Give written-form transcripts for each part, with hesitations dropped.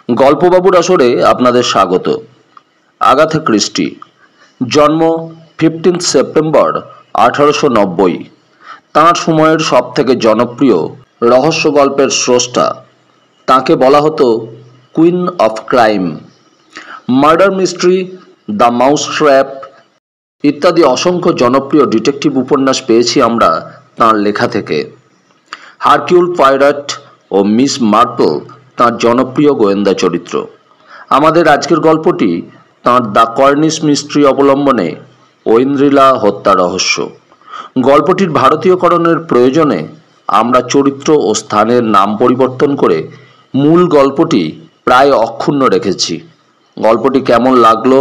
গল্পবাবুর আসরে আপনাদের স্বাগত। আগাথা ক্রিস্টি, জন্ম 15 সেপ্টেম্বর 1890। তাঁর সময়ের সবথেকে জনপ্রিয় রহস্য গল্পের স্রষ্টা। তাঁকে বলা হতো queen of crime. Murder mystery, the mouse trap ইত্যাদি অসংখ্য জনপ্রিয় ডিটেকটিভ উপন্যাস পেয়েছি আমরা তাঁর লেখা থেকে। হারকিউল পয়ারট ও মিস মার্পল তাঁর জনপ্রিয় গোয়েন্দা চরিত্র। আমাদের আজকের গল্পটি তাঁর দ্য কর্নিশ মিস্ট্রি অবলম্বনে ঐন্দ্রিলা হত্যা রহস্য। গল্পটির ভারতীয়করণের প্রয়োজনে আমরা চরিত্র ও স্থানের নাম পরিবর্তন করে মূল গল্পটি প্রায় অক্ষুণ্ণ রেখেছি। গল্পটি কেমন লাগলো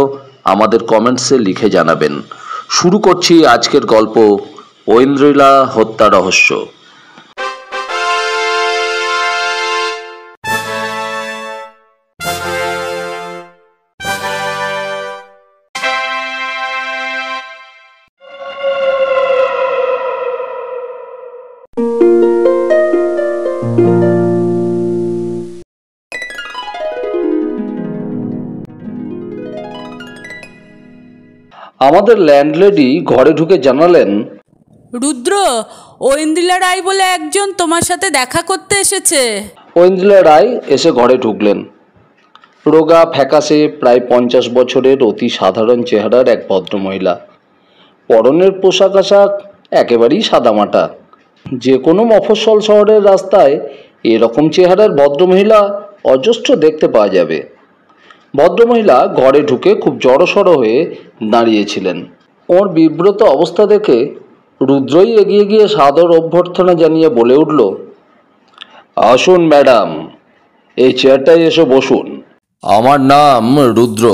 আমাদের কমেন্টসে লিখে জানাবেন। শুরু করছি আজকের গল্প, ঐন্দ্রিলা হত্যা রহস্য। আমাদের ল্যান্ডলেডি ঘরে ঢুকে জানালেন, রুদ্র, ঐন্দ্রিলা রায় বলে একজন তোমার সাথে দেখা করতে এসেছে। ঐন্দ্রিলা রায় এসে ঘরে ঢুকলেন। রোগা ফ্যাকাশে প্রায় 50 বছরের অতি সাধারণ চেহারার এক ভদ্রমহিলা। পরনের পোশাক আশাক একেবারেই সাদামাটা। যে কোনো মফস্বল শহরের রাস্তায় এরকম চেহারার ভদ্রমহিলা অজস্র দেখতে পাওয়া যাবে। ভদ্রমহিলা ঘরে ঢুকে খুব জড়সড় হয়ে দাঁড়িয়েছিলেন। ওর বিব্রত অবস্থা দেখে রুদ্রই এগিয়ে গিয়ে সাদর অভ্যর্থনা জানিয়ে বলে উঠল, আসুন ম্যাডাম, এই চেয়ারটায় এসে বসুন। আমার নাম রুদ্র,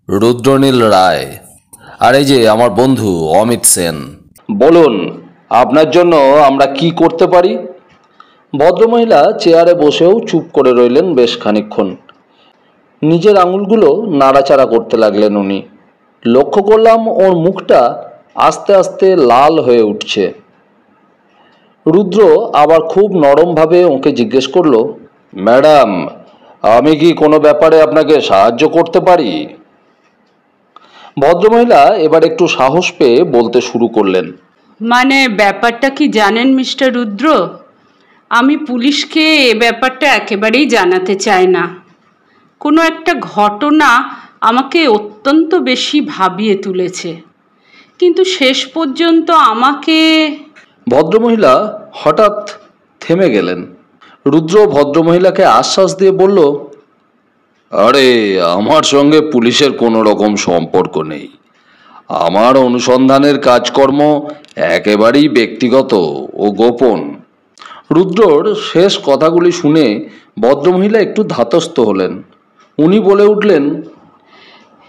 রুদ্রনীল রায়। আর এই যে আমার বন্ধু অমিত সেন। বলুন, আপনার জন্য আমরা কি করতে পারি? ভদ্রমহিলা চেয়ারে বসেও চুপ করে রইলেন বেশ খানিকক্ষণ। নিজের আঙুলগুলো নাড়াচাড়া করতে লাগলেন উনি। লক্ষ্য করলাম ওর মুখটা আস্তে আস্তে লাল হয়ে উঠছে। রুদ্র আবার খুব নরমভাবে ওকে জিজ্ঞেস করলো, ম্যাডাম, আমি কি কোনো ব্যাপারে আপনাকে সাহায্য করতে পারি? ভদ্রমহিলা এবার একটু সাহস পেয়ে বলতে শুরু করলেন, মানে ব্যাপারটা কি জানেন মিস্টার রুদ্র, আমি পুলিশকে এ ব্যাপারটা একেবারেই জানাতে চাই না। কোনো একটা ঘটনা আমাকে অত্যন্ত বেশি ভাবিয়ে তুলেছে, কিন্তু শেষ পর্যন্ত আমাকে। ভদ্রমহিলা হঠাৎ থেমে গেলেন। রুদ্র ভদ্রমহিলাকে আশ্বাস দিয়ে বলল, আরে আমার সঙ্গে পুলিশের কোনো রকম সম্পর্ক নেই। আমার অনুসন্ধানের কাজকর্ম একেবারেই ব্যক্তিগত ও গোপন। রুদ্রর শেষ কথাগুলি শুনে ভদ্রমহিলা একটু ধাতস্থ হলেন। উনি বলে উঠলেন,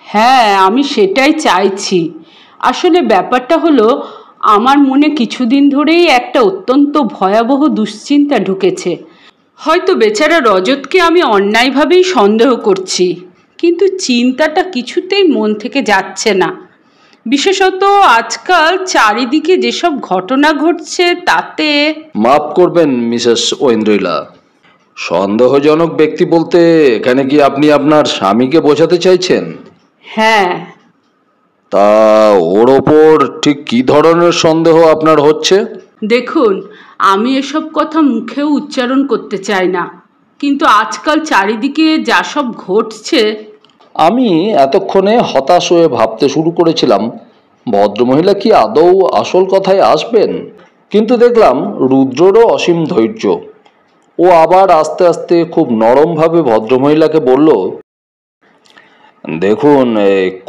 হ্যাঁ, আমি সেটাই চাইছি। আসলে ব্যাপারটা হলো, আমার মনে কিছুদিন ধরেই একটা অত্যন্ত ভয়াবহ দুশ্চিন্তা ঢুকেছে। হয়তো বেচারা রজতকে আমি অন্যায়ভাবেই সন্দেহ করছি, কিন্তু চিন্তাটা কিছুতেই মন থেকে যাচ্ছে না। বিশেষত আজকাল চারিদিকে যেসব ঘটনা ঘটছে তাতে। মাফ করবেন মিসেস ঐন্দ্রিলা, সন্দেহজনক ব্যক্তি বলতে এখানে কি আপনি আপনার স্বামীকে বোঝাতে চাইছেন? হ্যাঁ। তা ওর ওপর ঠিক কী ধরনের সন্দেহ আপনার হচ্ছে? দেখুন, আমি এসব কথা মুখেও উচ্চারণ করতে চাই না, কিন্তু আজকাল চারিদিকে যা সব ঘটছে। আমি এতক্ষণে হতাশ হয়ে ভাবতে শুরু করেছিলাম ভদ্রমহিলা কি আদৌ আসল কথায় আসবেন, কিন্তু দেখলাম রুদ্ররও অসীম ধৈর্য। ও আবার আস্তে আস্তে খুব নরমভাবে ভদ্রমহিলাকে বলল, দেখুন,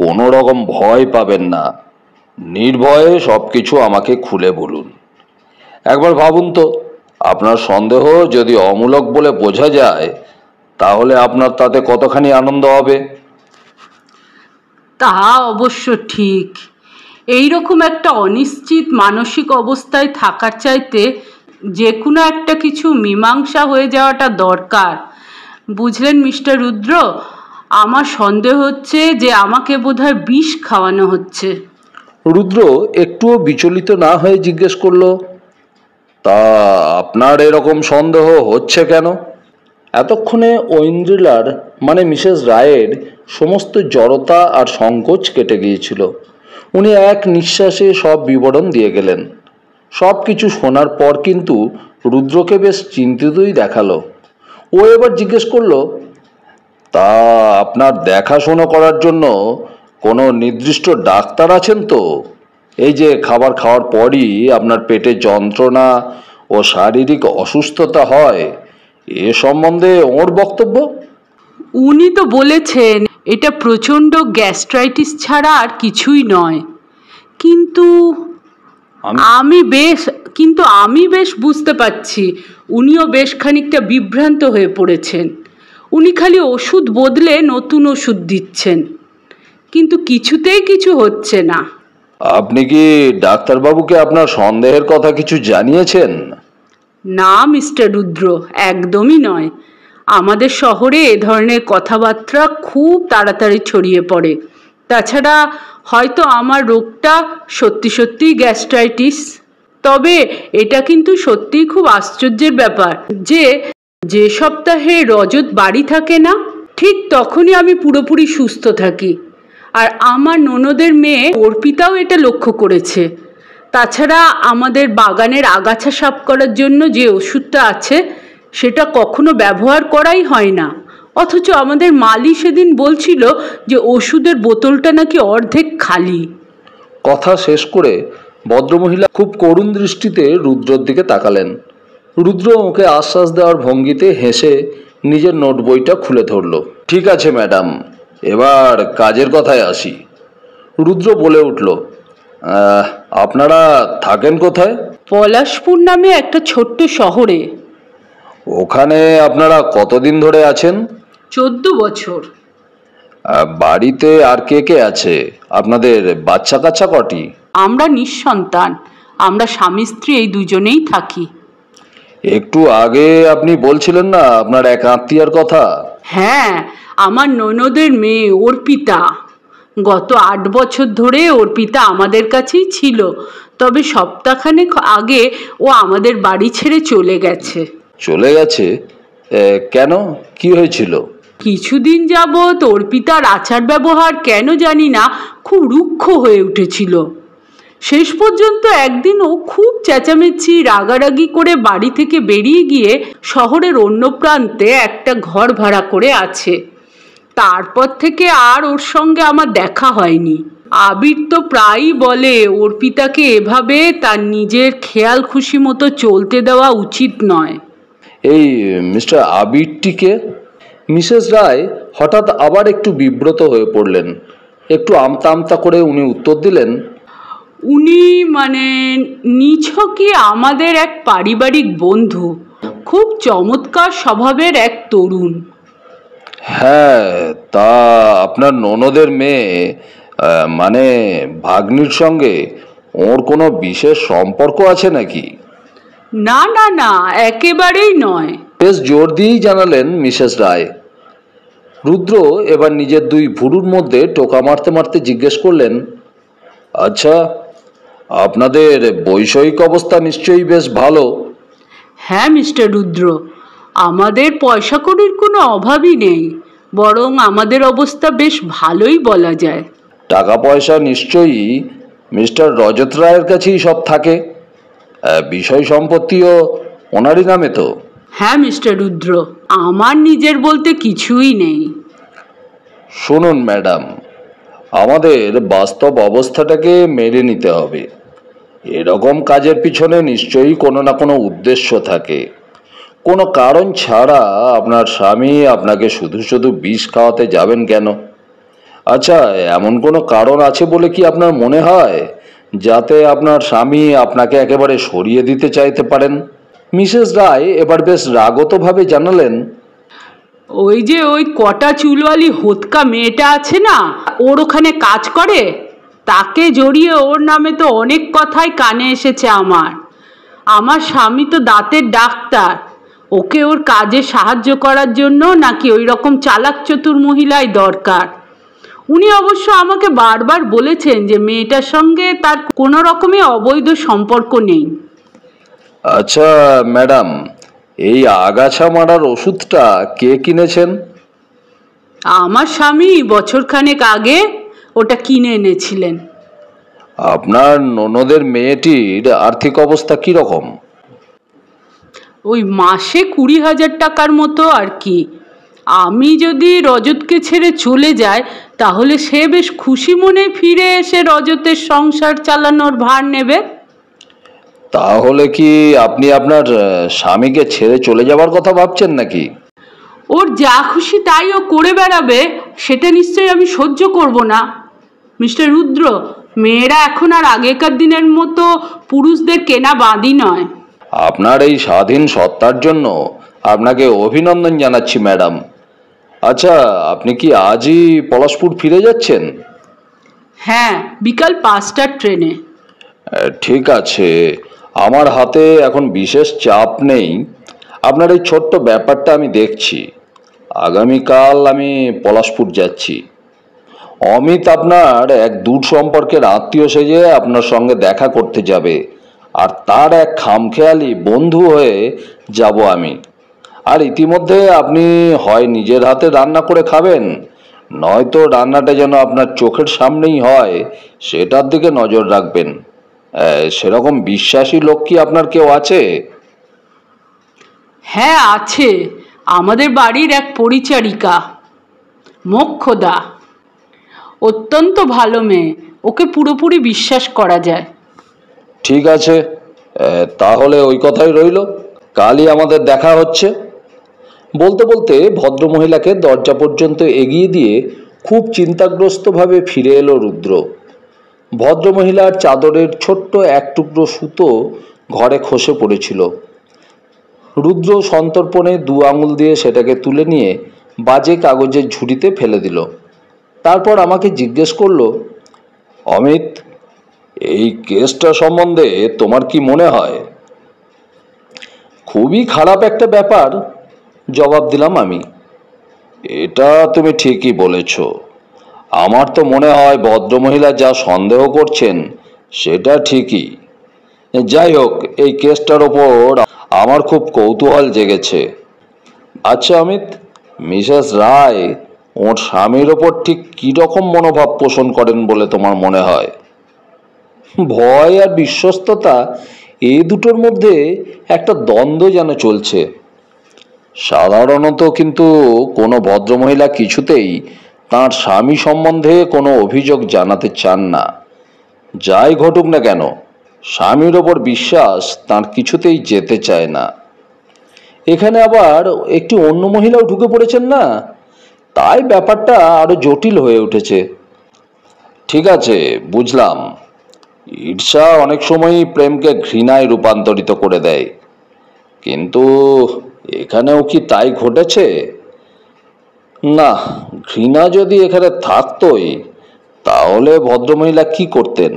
কোনো রকম ভয় পাবেন না, নির্ভয়ে সব কিছু আমাকে খুলে বলুন। একবার ভাবুন তো, আপনার সন্দেহ যদি অমূলক বলে বোঝা যায় তাহলে আপনার তাতে কতখানি আনন্দ হবে। তা অবশ্য ঠিক। এই রকম একটা অনিশ্চিত মানসিক অবস্থায় থাকার চাইতে যে কোনো একটা কিছু মীমাংসা হয়ে যাওয়াটা দরকার। বুঝলেন মিস্টার রুদ্র, আমার সন্দেহ হচ্ছে যে আমাকে বোধহয় বিষ খাওয়ানো হচ্ছে। রুদ্র একটুও বিচলিত না হয়ে জিজ্ঞেস করলো, তা আপনার এরকম সন্দেহ হচ্ছে কেন? এতক্ষণে ঐন্দ্রিলার মানে মিসেস রায়ের সমস্ত জড়তা আর সংকোচ কেটে গিয়েছিল। উনি এক নিঃশ্বাসে সব বিবরণ দিয়ে গেলেন। সব কিছু শোনার পর কিন্তু রুদ্রকে বেশ চিন্তিতই দেখালো। ও এবার জিজ্ঞেস করলো, তা আপনার দেখাশোনা করার জন্য কোনো নির্দিষ্ট ডাক্তার আছেন তো? এই যে খাবার খাওয়ার পরই আপনার পেটে যন্ত্রণা ও শারীরিক অসুস্থতা হয়, এ সম্বন্ধে ওর বক্তব্য? উনি তো বলেছেন এটা প্রচণ্ড গ্যাস্ট্রাইটিস ছাড়া আর কিছুই নয়। কিন্তু আমি বেশ বুঝতে পারছি উনিও বেশ খানিকটা বিভ্রান্ত হয়ে পড়েছেন। উনি খালি ওষুধ বদলে নতুন ওষুধ দিচ্ছেন, কিন্তু কিছুতেই কিছু হচ্ছে না। আপনি কি ডাক্তারবাবুকে আপনার সন্দেহের কথা কিছু জানিয়েছেন? না মিস্টার রুদ্র, একদমই নয়। আমাদের শহরে এ ধরনের কথাবার্তা খুব তাড়াতাড়ি ছড়িয়ে পড়ে। তাছাড়া হয়তো আমার রোগটা সত্যি সত্যিই গ্যাস্ট্রাইটিস। তবে এটা কিন্তু সত্যিই খুব আশ্চর্যের ব্যাপার যে সপ্তাহে রজত বাড়ি থাকে না, ঠিক তখনই আমি পুরোপুরি সুস্থ থাকি। আর আমার ননদের মেয়ে অর্পিতাও এটা লক্ষ্য করেছে। তাছাড়া আমাদের বাগানের আগাছা সাফ করার জন্য যে ওষুধটা আছে সেটা কখনো ব্যবহার করাই হয় না, অথচ আমাদের মালি সেদিন বলছিল যে ওষুধের বোতলটা নাকি অর্ধেক খালি। কথা শেষ করে ভদ্রমহিলা খুব করুণ দৃষ্টিতে রুদ্রর দিকে তাকালেন। রুদ্র ওকে আশ্বাস দেওয়ার ভঙ্গিতে হেসে নিজের নোট বইটা খুলে ধরল। ঠিক আছে ম্যাডাম, এবার কাজের কথায় আসি। রুদ্র বলে উঠল, আপনারা থাকেন কোথায়? পলাশপুর নামে একটা ছোট্ট শহরে। ওখানে আপনারা কতদিন ধরে আছেন? 14 বছর। বাড়িতে আর কে কে আছে? আপনাদের বাচ্চা কাচ্চা কটি? আমরা নিঃসন্তান। আমরা স্বামী স্ত্রী এই দুজনেই থাকি। একটু আগে আপনি বলছিলেন না আপনার এক আত্মীয়ার কথা? হ্যাঁ, আমার ননদের মেয়ে অর্পিতা। গত 8 বছর ধরে অর্পিতা আমাদের কাছেই ছিল, তবে সপ্তাহখানেক আগে ও আমাদের বাড়ি ছেড়ে চলে গেছে। চলে গেছে? কেন, কি হয়েছিল? কিছুদিন যাবৎ অর্পিতার আচার ব্যবহার কেন জানি না খুব রুক্ষ হয়ে উঠেছিল। শেষ পর্যন্ত একদিন ও খুব চেঁচামেচি রাগারাগি করে বাড়ি থেকে বেরিয়ে গিয়ে শহরের অন্য প্রান্তে একটা ঘর ভাড়া করে আছে। তারপর থেকে আর ওর সঙ্গে আমার দেখা হয়নি। আবির তো প্রায়ই বলে অর্পিতাকে এভাবে তার নিজের খেয়াল খুশি মতো চলতে দেওয়া উচিত নয়। এই মিস্টার আবিরটিকে? মিসেস রায় হঠাৎ আবার একটু বিব্রত হয়ে পড়লেন। একটু আমতা আমতা করে উনি উত্তর দিলেন, উনি মানে নিছকই আমাদের এক পারিবারিক বন্ধু, খুব চমৎকার স্বভাবের এক তরুণ। হ্যাঁ, তা আপনার ননদের মেয়ে মানে ভাগ্নির সঙ্গে ওর কোনো বিশেষ সম্পর্ক আছে নাকি? না না না, একেবারেই নয়। বেশ জোর দিয়েই জানালেন মিসেস রায়। রুদ্র এবার নিজের 2 ভুরুর মধ্যে টোকা মারতে মারতে জিজ্ঞেস করলেন, আচ্ছা, আপনাদের বৈষয়িক অবস্থা নিশ্চয়ই বেশ ভালো? হ্যাঁ মিস্টার রুদ্র, আমাদের পয়সা কড়ির কোনো অভাবই নেই, বরং আমাদের অবস্থা বেশ ভালোই বলা যায়। টাকা পয়সা নিশ্চয়ই মিস্টার রজত রায়ের কাছেই সব থাকে? বিষয় সম্পত্তিও ওনারই নামে তো? হ্যাঁ মিস্টার রুদ্র, আমার নিজের বলতে কিছুই নেই। শুনুন ম্যাডাম, আমাদের বাস্তব অবস্থাটাকে মেনে নিতে হবে। এরকম কাজের পিছনে নিশ্চয়ই কোনো না কোনো উদ্দেশ্য থাকে। কোনো কারণ ছাড়া আপনার স্বামী আপনাকে শুধু শুধু বিষ খাওয়াতে যাবেন কেন? আচ্ছা, এমন কোনো কারণ আছে বলে কি আপনার মনে হয় যাতে আপনার স্বামী আপনাকে একেবারে সরিয়ে দিতে চাইতে পারেন? মিসেস রায় এবার বেশ রাগতভাবে জানালেন, ওই কটা চুলওয়ালি হোতকা মেয়েটা আছে না, ওর ওখানে কাজ করে, তাকে জড়িয়ে ওর নামে তো অনেক কথাই কানে এসেছে আমার স্বামী তো দাঁতের ডাক্তার। ওকে ওর কাজে সাহায্য করার জন্য নাকি ওই রকম চালাক চতুর মহিলাই দরকার। উনি অবশ্য আমাকে বারবার বলেছেন যে মেয়েটার সঙ্গে তার কোনো রকমের অবৈধ সম্পর্ক নেই। আচ্ছা ম্যাডাম, এই আগাছা মারার ওষুধটা কে কিনেছেন? আমার স্বামী বছরখানেক আগে ওটা কিনে এনেছিলেন। আপনার ননদের মেয়েটির আর্থিক অবস্থা কি রকম? ওই মাসে 20,000 টাকার মতো আর কি। আমি যদি রজতকে ছেড়ে চলে যাই তাহলে সে বেশ খুশি মনে ফিরে এসে রজতের সংসার চালানোর ভার নেবে। তাহলে কি আপনি আপনার স্বামীকে ছেড়ে চলে যাবার কথা ভাবছেন নাকি? ওর যা খুশি তাই ও করে বেড়াবে, সেটা নিশ্চয়ই আমি সহ্য করব না। মিস্টার রুদ্র, মেয়েরা এখন আর আগেকার দিনের মতো পুরুষদের কেনা বাঁধি নয়। আপনার এই স্বাধীন সত্তার জন্য আপনাকে অভিনন্দন জানাচ্ছি ম্যাডাম। আচ্ছা, আপনি কি আজই পলাশপুর ফিরে যাচ্ছেন? হ্যাঁ, বিকাল 5টার ট্রেনে। ঠিক আছে, আমার হাতে এখন বিশেষ চাপ নেই। আপনার এই ছোট্ট ব্যাপারটা আমি দেখছি। আগামীকাল আমি পলাশপুর যাচ্ছি। অমিত আপনার এক দূর সম্পর্কের আত্মীয় সেজে আপনার সঙ্গে দেখা করতে যাবে, আর তার এক খামখেয়ালি বন্ধু হয়ে যাব আমি। আর ইতিমধ্যে আপনি হয় নিজের হাতে রান্না করে খাবেন, নয়তো রান্নাটা যেন আপনার চোখের সামনেই হয়, সেটার দিকে নজর রাখবেন। সেরকম বিশ্বাসী লোক কি আপনার কেউ আছে? হ্যাঁ আছে, আমাদের বাড়ির এক পরিচারিকা, মোক্ষদা। অত্যন্ত ভালো মেয়ে, ওকে পুরোপুরি বিশ্বাস করা যায়। ঠিক আছে, তাহলে ওই কথাই রইল। কালই আমাদের দেখা হচ্ছে। বলতে বলতে ভদ্রমহিলাকে দরজা পর্যন্ত এগিয়ে দিয়ে খুব চিন্তাগ্রস্তভাবে ফিরে এলো রুদ্র। ভদ্রমহিলার চাদরের ছোট্ট এক টুকরো সুতো ঘরে খসে পড়েছিল। রুদ্র সন্তর্পণে 2 আঙুল দিয়ে সেটাকে তুলে নিয়ে বাজে কাগজের ঝুড়িতে ফেলে দিল। তারপর আমাকে জিজ্ঞেস করলো, অমিত, এই কেসটা সম্বন্ধে তোমার কি মনে হয়? খুবই খারাপ একটা ব্যাপার, জবাব দিলাম আমি। এটা তুমি ঠিকই বলেছ। আমার তো মনে হয় ভদ্রমহিলা যা সন্দেহ করছেন সেটা ঠিকই। যাই হোক, এই কেসটার ওপর আমার খুব কৌতূহল জেগেছে। আচ্ছা অমিত, মিসেস রায় ওর স্বামীর ওপর ঠিক কীরকম মনোভাব পোষণ করেন বলে তোমার মনে হয়? ভয় আর বিশ্বস্ততা, এই দুটোর মধ্যে একটা দ্বন্দ্ব যেন চলছে। সাধারণত কিন্তু কোনো ভদ্রমহিলা কিছুতেই তাঁর স্বামী সম্বন্ধে কোনো অভিযোগ জানাতে চান না। যাই ঘটুক না কেন, স্বামীর ওপর বিশ্বাস তাঁর কিছুতেই যেতে চায় না। এখানে আবার একটি অন্য মহিলাও ঢুকে পড়েছেন না, তাই ব্যাপারটা আরো জটিল হয়ে উঠেছে। ঠিক আছে, বুঝলাম। ঈর্ষা অনেক সময়ই প্রেমকে ঘৃণায় রূপান্তরিত করে দেয়, কিন্তু এখানেও কি তাই ঘটেছে? না, ঘৃণা যদি এখানে থাকতই তাহলে ভদ্রমহিলা কি করতেন?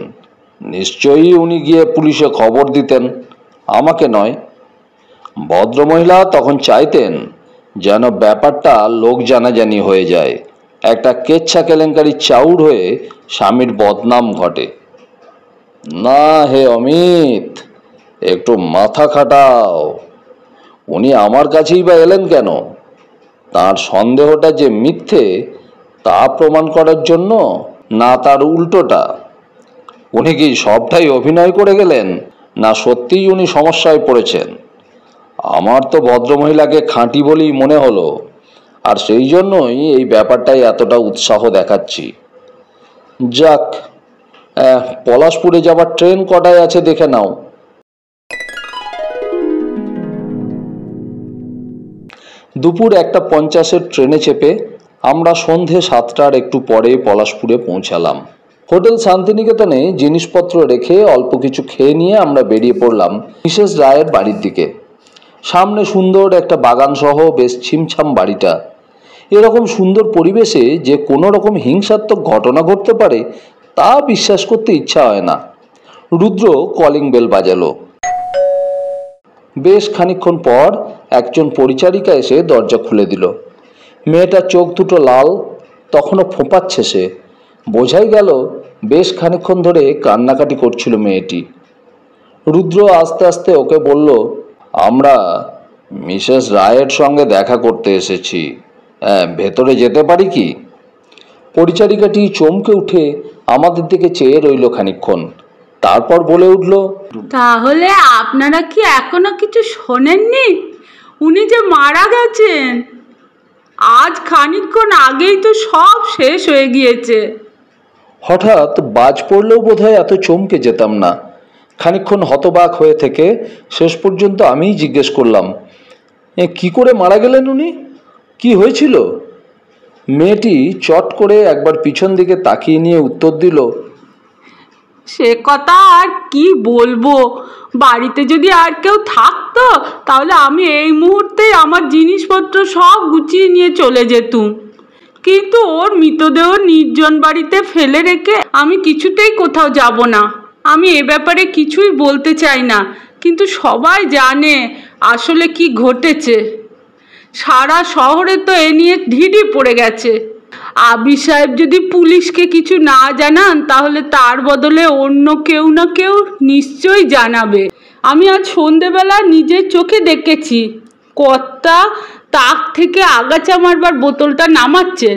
নিশ্চয়ই উনি গিয়ে পুলিশে খবর দিতেন, আমাকে নয়। ভদ্রমহিলা তখন চাইতেন যেন ব্যাপারটা লোক জানাজানি হয়ে যায়, একটা কেচ্ছা কেলেঙ্কারি চাউর হয়ে স্বামীর বদনাম ঘটে। না হে অমিত, একটু মাথা খাটাও। উনি আমার কাছেই বা এলেন কেন? তার সন্দেহটা যে মিথ্যে তা প্রমাণ করার জন্য, না তার উল্টোটা? উনি কি সবটাই অভিনয় করে গেলেন, না সত্যিই উনি সমস্যায় পড়েছেন? আমার তো ভদ্রমহিলাকে খাঁটি বলেই মনে হলো, আর সেই জন্যই এই ব্যাপারটাই এতটা উৎসাহ দেখাচ্ছি। যাক, পলাশপুরে যাবার ট্রেন কটায় আছে দেখে নাও। দুপুর 1:50 ট্রেনে চেপে আমরা সন্ধে 7টার একটু পরে পলাশপুরে পৌঁছালাম। হোটেল শান্তিনিকেতনে জিনিসপত্র রেখে অল্প কিছু খেয়ে নিয়ে আমরা বেরিয়ে পড়লাম মিসেস রায়ের বাড়ির দিকে। সামনে সুন্দর একটা বাগান সহ বেশ ছিমছাম বাড়িটা। এরকম সুন্দর পরিবেশে যে কোনো রকম হিংসাত্মক ঘটনা ঘটতে পারে তা বিশ্বাস করতে ইচ্ছা হয় না। রুদ্র কলিং বেল বাজালো। বেশ খানিকক্ষণ পর একজন পরিচারিকা এসে দরজা খুলে দিল। মেয়েটার চোখ দুটো লাল, তখনও ফোঁপাচ্ছে সে। বোঝাই গেল বেশ খানিকক্ষণ ধরে কান্নাকাটি করছিল মেয়েটি। রুদ্র আস্তে আস্তে ওকে বলল, আমরা মিসেস রায়ের সঙ্গে দেখা করতে এসেছি। ভেতরে যেতে পারি কি? পরিচারিকাটি চমকে উঠে আমাদের দিকে চেয়ে রইল খানিকক্ষণ, তারপর বলে উঠল, তাহলে আপনারা কি এখনো কিছু শোনেননি? উনি যে মারা গেছেন, আজ খানিকক্ষণ আগেই তো সব শেষ হয়ে গিয়েছে। হঠাৎ বাজ পড়লেও বোধহয় এত চমকে যেতাম না। খানিকক্ষণ হতবাক হয়ে থেকে শেষ পর্যন্ত আমিই জিজ্ঞেস করলাম, কি করে মারা গেলেন উনি? কি হয়েছিল? মেয়েটি চট করে একবার পিছন দিকে তাকিয়ে নিয়ে উত্তর দিল, সে কথা আর কি বলবো, বাড়িতে যদি আর কেউ থাকতো তাহলে আমি এই মুহূর্তেই আমার জিনিসপত্র সব গুছিয়ে নিয়ে চলে যেতুম, কিন্তু ওর মৃতদেহ নির্জন বাড়িতে ফেলে রেখে আমি কিছুতেই কোথাও যাব না। আমি এ ব্যাপারে কিছুই বলতে চাই না, কিন্তু সবাই জানে আসলে কি ঘটেছে। সারা শহরে তো এ নিয়ে ঢিঢি পড়ে গেছে। আবি সাহেব যদি পুলিশকে কিছু না জানান তাহলে তার বদলে অন্য কেউ না কেউ নিশ্চয়ই জানাবে। আমি আজ সন্ধেবেলা নিজের চোখে দেখেছি কর্তা তাক থেকে আগাছা মারবার বোতলটা নামাচ্ছেন।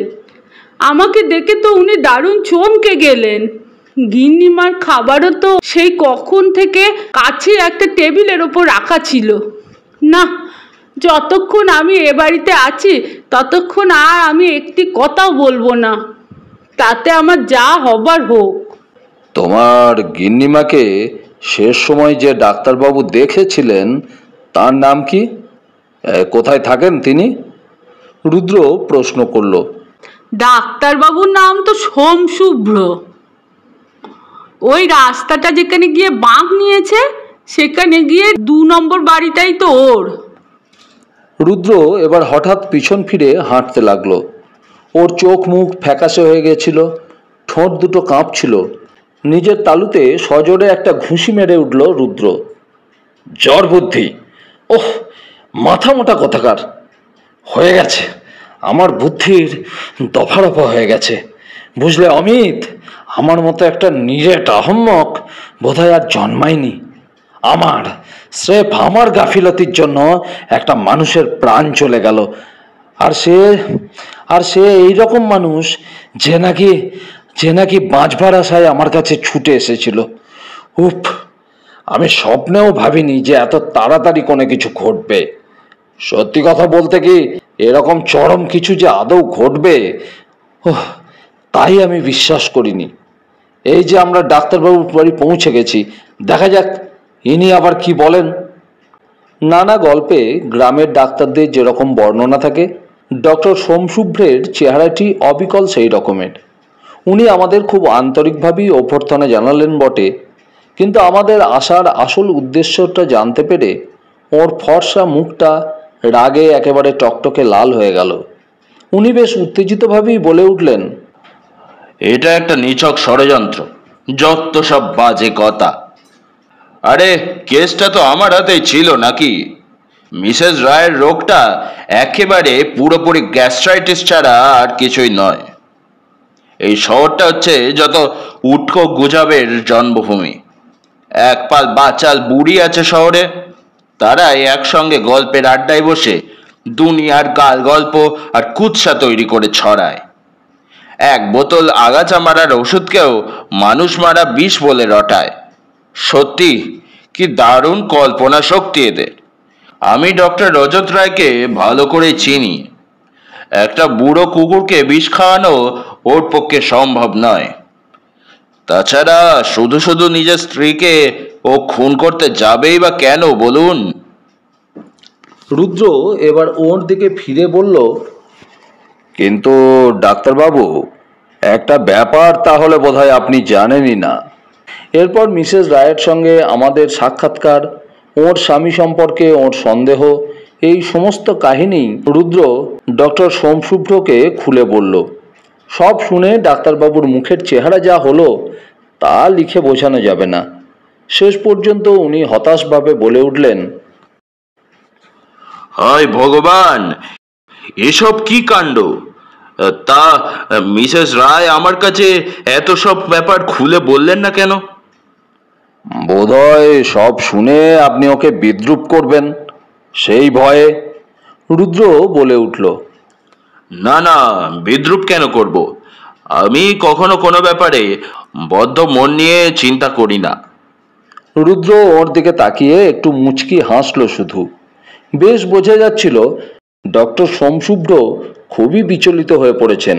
আমাকে দেখে তো উনি দারুণ চমকে গেলেন। গিন্নিমার খাবারও তো সেই কখন থেকে কাছে একটা টেবিলের ওপর রাখা ছিল। না, যতক্ষণ আমি এ বাড়িতে আছি ততক্ষণ আর আমি একটি কথাও বলবো না, তাতে আমার যা হবার হোক। তোমার গিন্নিমাকে শেষ সময় যে ডাক্তারবাবু দেখেছিলেন তার নাম কি? কোথায় থাকেন তিনি? রুদ্র প্রশ্ন করল। ডাক্তারবাবুর নাম তো সোমশুভ্র। ওই রাস্তাটা যেখানে গিয়ে বাঁক নিয়েছে সেখানে গিয়ে 2 নম্বর বাড়িটাই তো ওর। রুদ্র এবার হঠাৎ পিছন ফিরে হাঁটতে লাগলো। ওর চোখ মুখ ফ্যাকাশে হয়ে গেছিল, ঠোঁট দুটো কাঁপছিল। নিজের তালুতে সজোরে একটা ঘুষি মেরে উঠল রুদ্র। জ্বর বুদ্ধি! ওহ, মাথা মোটা কথাকার! হয়ে গেছে, আমার বুদ্ধির দফারফা হয়ে গেছে। বুঝলে অমিত, আমার মতো একটা নিরেট আহম্মক বোধহয় আর জন্মায়নি। স্রেফ আমার গাফিলতির জন্য একটা মানুষের প্রাণ চলে গেল। আর সে এইরকম মানুষ যে নাকি বাঁচবার আশায় আমার কাছে ছুটে এসেছিল। উফ, আমি স্বপ্নেও ভাবিনি যে এত তাড়াতাড়ি কোনো কিছু ঘটবে। সত্যি কথা বলতে কি, এরকম চরম কিছু যে আদৌ ঘটবে তাই আমি বিশ্বাস করিনি। এই যে আমরা ডাক্তারবাবুর বাড়ি পৌঁছে গেছি, দেখা যাক ইনি আবার কি বলেন। নানা গল্পে গ্রামের ডাক্তারদের যেরকম বর্ণনা থাকে, ডক্টর সোমশুভ্রের চেহারাটি অবিকল সেই রকমের। উনি আমাদের খুব আন্তরিকভাবেই অভ্যর্থনা জানালেন বটে, কিন্তু আমাদের আসার আসল উদ্দেশ্যটা জানতে পেরে ওর ফর্সা মুখটা রাগে একেবারে টকটকে লাল হয়ে গেল। উনি বেশ উত্তেজিতভাবেই বলে উঠলেন, এটা একটা নিছক ষড়যন্ত্র, যত সব বাজে কথা। আরে কেসটা তো আমার হাতেই ছিল নাকি? মিসেস রায়ের রোগটা একেবারে পুরোপুরি গ্যাস্ট্রাইটিস ছাড়া আর কিছুই নয়। এই শহরটা হচ্ছে যত উটকো গুজবের জন্মভূমি। এক পাল বাচাল বুড়ি আছে শহরে, তারাই একসঙ্গে গল্পের আড্ডায় বসে দুনিয়ার গাল গল্প আর কুৎসা তৈরি করে ছড়ায়। এক বোতল আগাছা মারার ওষুধকেও মানুষ মারা বিষ বলে রটায়। সত্যি কি দারুণ কল্পনা শক্তি এদের। আমি ডক্টর রজত রায়কে ভালো করে চিনি। একটা বুড়ো কুকুরকে বিষ খাওয়ানো ওর পক্ষে সম্ভব নয়। তাছাড়া শুধু শুধু নিজের স্ত্রীকে ও খুন করতে যাবেই বা কেন বলুন? রুদ্র এবার ওর দিকে ফিরে বলল, কিন্তু ডাক্তারবাবু, একটা ব্যাপার তাহলে বোধহয় আপনি জানেনই না। এরপর মিসেস রায়ের সঙ্গে আমাদের সাক্ষাৎকার, ওর স্বামী সম্পর্কে ওর সন্দেহ, এই সমস্ত কাহিনী রুদ্র ডক্টর সোমশুভ্রকে খুলে বলল। সব শুনে ডাক্তারবাবুর মুখের চেহারা যা হলো তা লিখে বোঝানো যাবে না। শেষ পর্যন্ত উনি হতাশভাবে বলে উঠলেন, হায় ভগবান, এসব কি কাণ্ড! তা মিসেস রায় আমার কাছে এত সব ব্যাপার খুলে বললেন না কেন? বোধহয় সব শুনে আপনি ওকে বিদ্রূপ করবেন, সেই ভয়ে, রুদ্র বলে উঠল। না না, বিদ্রুপ কেন করব? আমি কখনো কোনো ব্যাপারে বদ্ধ মন নিয়ে চিন্তা করি না। রুদ্র ওর দিকে তাকিয়ে একটু মুচকি হাসল শুধু। বেশ বোঝা যাচ্ছিল ডক্টর সোমশুভ্র খুবই বিচলিত হয়ে পড়েছেন,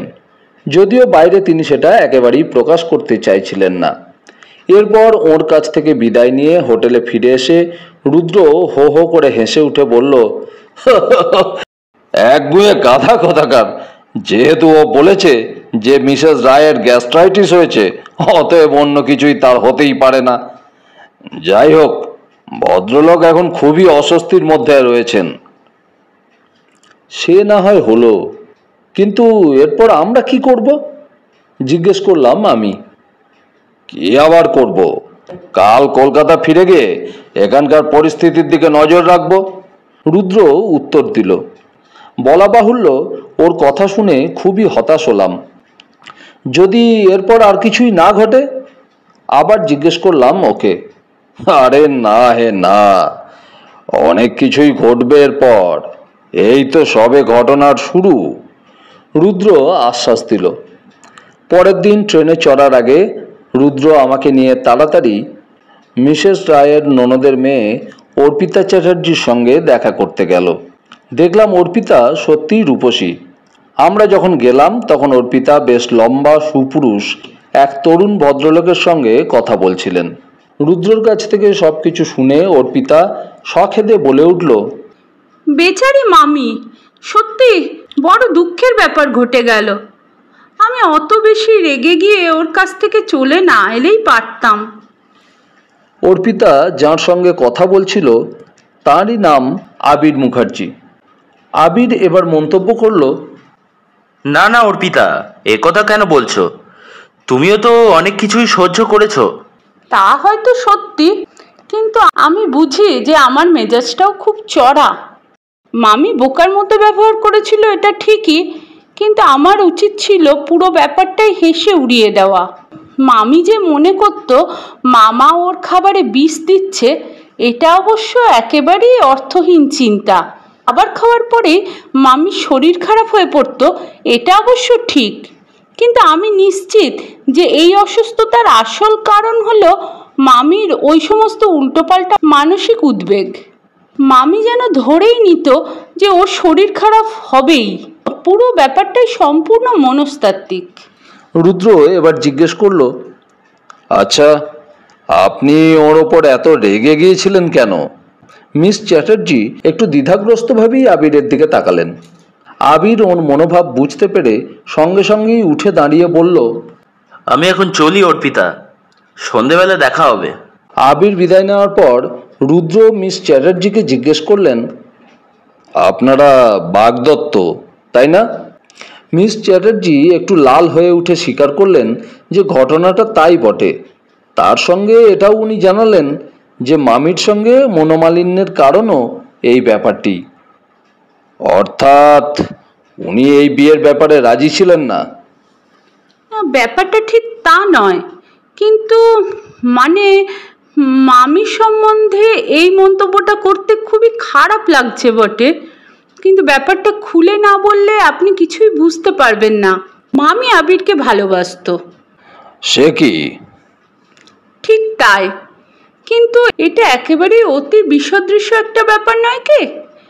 যদিও বাইরে তিনি সেটা একেবারেই প্রকাশ করতে চাইছিলেন না। এরপর ওর কাছ থেকে বিদায় নিয়ে হোটেলে ফিরে এসে রুদ্র হো হো করে হেসে উঠে বলল, একগুঁয়ে গাধা কথাকার, যেহেতু ও বলেছে যে মিসেস রায়ের গ্যাস্ট্রাইটিস হয়েছে, অতএব অন্য কিছুই তার হতেই পারে না। যাই হোক, ভদ্রলোক এখন খুবই অস্বস্তির মধ্যে রয়েছেন। সে না হয় হলো, কিন্তু এরপর আমরা কি করব? জিজ্ঞেস করলাম আমি। কি আবার করব? কাল কলকাতা ফিরে গিয়ে এখানকার পরিস্থিতির দিকে নজর রাখবো, রুদ্র উত্তর দিল। বলা বাহুল্য, ওর কথা শুনে খুবই হতাশ হলাম। যদি এরপর আর কিছুই না ঘটে? আবার জিজ্ঞেস করলাম ওকে। আরে না হে না, অনেক কিছুই ঘটবে এরপর, এই তো সবে ঘটনার শুরু, রুদ্র আশ্বাস দিল। পরের দিন ট্রেনে চড়ার আগে রুদ্র আমাকে নিয়ে তাড়াতাড়ি মিসেস রায়ের ননদের মেয়ে অর্পিতা চ্যাটার্জির সঙ্গে দেখা করতে গেল। দেখলাম অর্পিতা সত্যিই রূপসী। আমরা যখন গেলাম তখন অর্পিতা বেশ লম্বা সুপুরুষ এক তরুণ ভদ্রলোকের সঙ্গে কথা বলছিলেন। রুদ্রর কাছ থেকে সব কিছু শুনে অর্পিতা সখেদে বলে উঠল, বেচারি মামি, সত্যি বড় দুঃখের ব্যাপার ঘটে গেল। আমি অত বেশি রেগে গিয়ে ওর কাছ থেকে চলে না এলেই পারতাম। অর্পিতা যার সঙ্গে কথা বলছিল তারই নাম আবির মুখার্জি। আবির এবার মন্তব্য করল, না না অর্পিতা, এ কথা কেন বলছো? তুমিও তো অনেক কিছুই সহ্য করেছো। তা হয়তো সত্যি, কিন্তু আমি বুঝি যে আমার মেজাজটাও খুব চড়া। মামি বোকার মতো ব্যবহার করেছিল এটা ঠিকই, কিন্তু আমার উচিত ছিল পুরো ব্যাপারটাই হেসে উড়িয়ে দেওয়া। মামি যে মনে করত মামা ওর খাবারে বিষ দিচ্ছে, এটা অবশ্য একেবারেই অর্থহীন চিন্তা। খাবার খাওয়ার পরে মামির শরীর খারাপ হয়ে পড়তো, এটা অবশ্য ঠিক, কিন্তু আমি নিশ্চিত যে এই অসুস্থতার আসল কারণ হলো মামির ওই সমস্ত উল্টোপাল্টা মানসিক উদ্বেগ। মামি যেন ধরেই নিত যে ওর শরীর খারাপ হবেই। পুরো ব্যাপারটাই সম্পূর্ণ মনস্তাত্ত্বিক। রুদ্র এবার জিজ্ঞেস করলো, আচ্ছা, আপনি ওর ওপর এত রেগে গিয়েছিলেন কেন? মিস চ্যাটার্জি একটু দ্বিধাগ্রস্তভাবেই আবিরের দিকে তাকালেন। আবির ওর মনোভাব বুঝতে পেরে সঙ্গে সঙ্গেই উঠে দাঁড়িয়ে বলল, আমি এখন চলি অর্পিতা, সন্ধেবেলা দেখা হবে। আবির বিদায় নেওয়ার পর রুদ্র মিস চ্যাটার্জিকে জিজ্ঞেস করলেন, আপনারা বাগদত্ত, তাই না? মিস চ্যাটার্জি একটু লাল হয়ে উঠে স্বীকার করলেন যে ঘটনাটা তাই বটে। তার সঙ্গে এটাও উনি জানালেন যে মামির সঙ্গে মনোমালিন্যের কারণও এই ব্যাপারটি। অর্থাৎ উনি এই বিয়ের ব্যাপারে রাজি ছিলেন না? ব্যাপারটা ঠিক তা নয়, কিন্তু মানে মামি সম্বন্ধে এই মন্তব্যটা করতে খুবই খারাপ লাগছে বটে, কিন্তু ব্যাপারটা খুলে না বললে আপনি কিছুই বুঝতে পারবেন না। মামি আবিরকে ভালোবাসতো। সে কি? ঠিক তাই, কিন্তু এটা একেবারেই অতি বিসদৃশ্য একটা ব্যাপার নয় কি?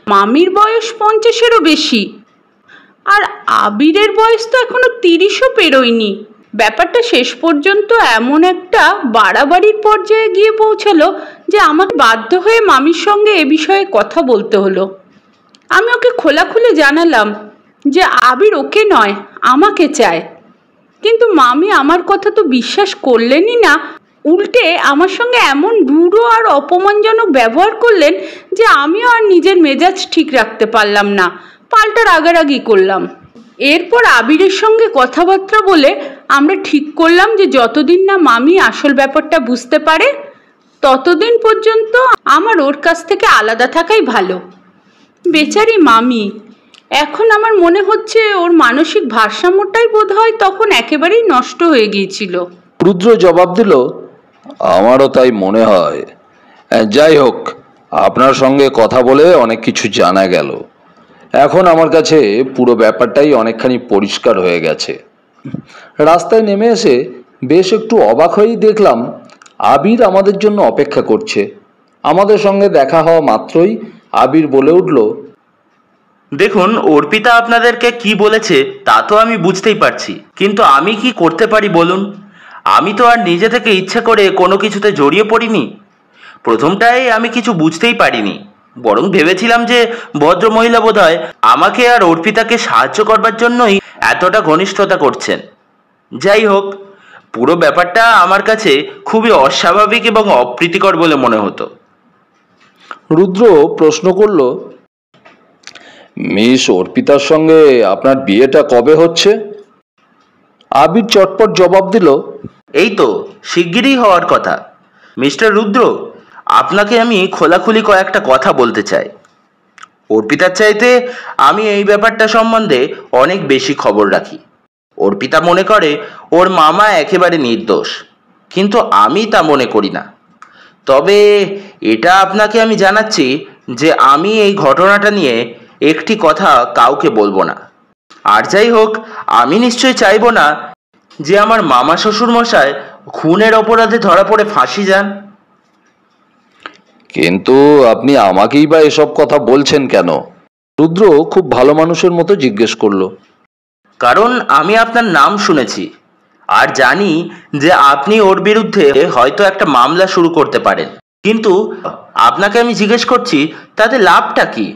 মামির বয়স 50-এরও বেশি, আর আবিরের বয়স তো এখনো 30ও পেরোয়নি। ব্যাপারটা শেষ পর্যন্ত এমন একটা বাড়াবাড়ির পর্যায়ে গিয়ে পৌঁছালো যে আমাকে বাধ্য হয়ে মামির সঙ্গে এ বিষয়ে কথা বলতে হলো। আমি ওকে খোলাখুলি জানালাম যে আবির ওকে নয়, আমাকে চায়, কিন্তু মামি আমার কথা তো বিশ্বাস করলেনই না। উল্টে আমার সঙ্গে এমন রূঢ় আর অপমানজনক ব্যবহার করলেন যে আমিও আর নিজের মেজাজ ঠিক রাখতে পারলাম না, পাল্টা রাগারাগি করলাম। এরপর আবিরের সঙ্গে কথাবার্তা বলে আমরা ঠিক করলাম যে যতদিন না মামি আসল ব্যাপারটা বুঝতে পারে ততদিন পর্যন্ত আমার ওর কাছ থেকে আলাদা থাকাই ভালো। বেচারি মামি, এখন আমার মনে হচ্ছে ওর মানসিক ভারসাম্যটাই বোধহয় তখন একেবারেই নষ্ট হয়ে গিয়েছিল। রুদ্র জবাব দিল, আমারও তাই মনে হয়। যাই হোক, আপনার সঙ্গে কথা বলে অনেক কিছু জানা গেল। এখন আমার কাছে পুরো ব্যাপারটাই অনেকখানি পরিষ্কার হয়ে গেছে। রাস্তায় নেমে এসে বেশ একটু অবাক হয়েই দেখলাম আবির আমাদের জন্য অপেক্ষা করছে। আমাদের সঙ্গে দেখা হওয়া মাত্রই আবির বলে উঠল, দেখুন, অর্পিতা আপনাদেরকে কি বলেছে তা তো আমি বুঝতেই পারছি, কিন্তু আমি কি করতে পারি বলুন? আমি তো আর নিজে থেকে ইচ্ছে করে কোনো কিছুতে জড়িয়ে পড়িনি। প্রথমটায় আমি কিছু বুঝতেই পারিনি, বরং ভেবেছিলাম যে ভদ্রমহিলা বোধহয় আমাকে আর অর্পিতাকে সাহায্য করবার জন্যই এতটা ঘনিষ্ঠতা করছেন। যাই হোক, পুরো ব্যাপারটা আমার কাছে খুবই অস্বাভাবিক এবং অপ্রীতিকর বলে মনে হতো। রুদ্র প্রশ্ন করল, মিস অর্পিতার সঙ্গে আপনার বিয়েটা কবে হচ্ছে? আবির চটপট জবাব দিল, এই তো শিগগিরই হওয়ার কথা। মিস্টার রুদ্র, আপনাকে আমি খোলাখুলি কয়েকটা কথা বলতে চাই। অর্পিতার চাইতে আমি এই ব্যাপারটা সম্বন্ধে অনেক বেশি খবর রাখি। অর্পিতা মনে করে ওর মামা একেবারে নির্দোষ, কিন্তু আমি তা মনে করি না। তবে এটা আপনাকে আমি জানাচ্ছি যে আমি এই ঘটনাটা নিয়ে একটি কথা কাউকে বলবো না। আর যাই হোক, আমি নিশ্চয়ই চাইবো না যে আমার মামা শ্বশুর মশাই খুনের অপরাধে ধরা পড়ে ফাঁসি যান। কিন্তু আপনি আমাকেই বা এসব কথা বলছেন কেন? রুদ্র খুব ভালো মানুষের মতো জিজ্ঞেস করলো। কারণ আমি আপনার নাম শুনেছি আর জানি যে আপনি ওর বিরুদ্ধে হয়তো একটা মামলা শুরু করতে পারেন। কিন্তু আপনাকে আমি জিজ্ঞেস করছি, তাতে লাভটা কি?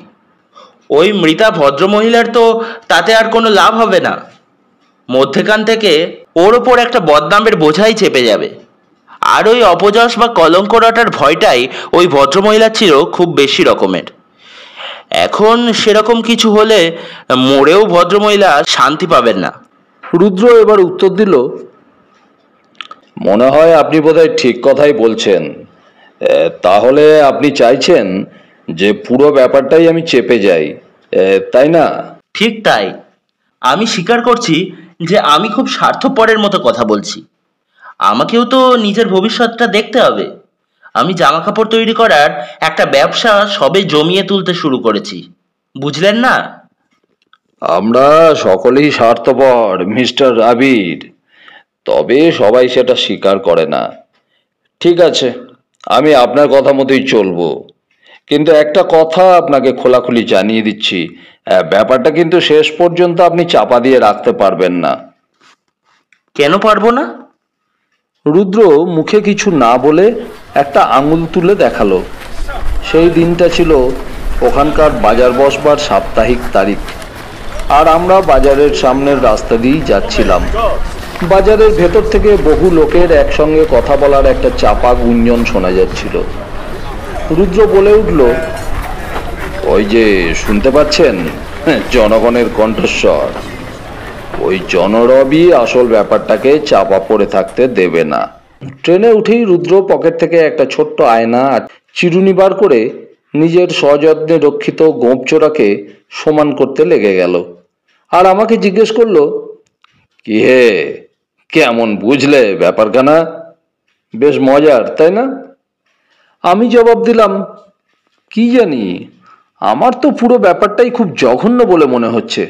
ওই মৃতা ভদ্রমহিলার তো তাতে আর কোনো লাভ হবে না। মধ্যেখান থেকে ওর ওপর একটা বদনামের বোঝাই চেপে যাবে। আর ওই অপযশ বা কলঙ্ক রটার ভয়টাই ওই ভদ্রমহিলার ছিল খুব বেশি রকমের। এখন সেরকম কিছু হলে মরেও ভদ্রমহিলা শান্তি পাবেন না। রুদ্র এবার উত্তর দিল, মনে হয় আপনি বোধহয় ঠিক কথাই বলছেন। তাহলে আপনি চাইছেন যে পুরো ব্যাপারটাই আমি চেপে যাই, তাই না? ঠিক তাই। আমি স্বীকার করছি যে আমি খুব স্বার্থপরের মতো কথা বলছি। আমাকেও তো নিজের ভবিষ্যৎটা দেখতে হবে। আমি জামা কাপড় তৈরি করার একটা ব্যবসা সবে জমিয়ে তুলতে শুরু করেছি, বুঝলেন না? আমরা সকলেই স্বার্থপর মিস্টার আবির, তবে সবাই সেটা স্বীকার করে না। ঠিক আছে, আমি আপনার কথা মতোই চলবো, কিন্তু একটা কথা আপনাকে খোলাখুলি জানিয়ে দিচ্ছি, ব্যাপারটা কিন্তু শেষ পর্যন্ত আপনি চাপা দিয়ে রাখতে পারবেন না। কেন পারবো না? রুদ্র মুখে কিছু না বলে একটা আঙুল তুলে দেখালো। সেই দিনটা ছিল ওখানকার বাজার বসবার সাপ্তাহিক তারিখ, আর আমরা বাজারের সামনের রাস্তা দিয়েই যাচ্ছিলাম। বাজারের ভেতর থেকে বহু লোকের একসঙ্গে কথা বলার একটা চাপা গুঞ্জন শোনা যাচ্ছিল। রুদ্র বলে উঠল, ওই যে শুনতে পাচ্ছেন জনগণের কণ্ঠস্বর, ওই জনরবই আসল ব্যাপারটাকে চাপা পড়ে থাকতে দেবে না। ট্রেনে উঠেই রুদ্র পকেট থেকে একটা ছোট্ট আয়না আর চিরুনি বার করে নিজের সযত্নে রক্ষিত গোঁপচোরাকে সমান করতে লেগে গেল। আর আমাকে জিজ্ঞেস করলো, কি হে, কেমন বুঝলে ব্যাপারখানা? বেশ মজার, তাই না? আমি জবাব দিলাম, কি জানি, আমার তো পুরো ব্যাপারটাই খুব জঘন্য বলে মনে হচ্ছে।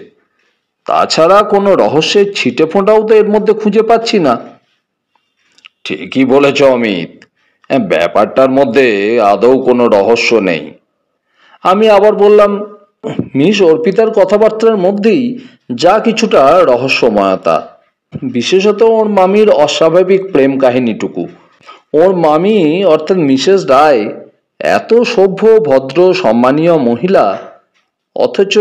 তাছাড়া কোনো রহস্যের ছিটে ফোঁটাও তো এর মধ্যে খুঁজে পাচ্ছি না। ঠিকই বলেছ অমিত, ব্যাপারটার মধ্যে আদৌ কোনো রহস্য নেই। আমি আবার বললাম, মিস অর্পিতার কথাবার্তার মধ্যেই যা কিছুটা রহস্যময়তা, বিশেষত ওর মামির অস্বাভাবিক প্রেম কাহিনীটুকু। ওর মামি অর্থাৎ মিসেস রায় এত সভ্য, ভদ্র, সম্মানীয় মহিলা, অথচ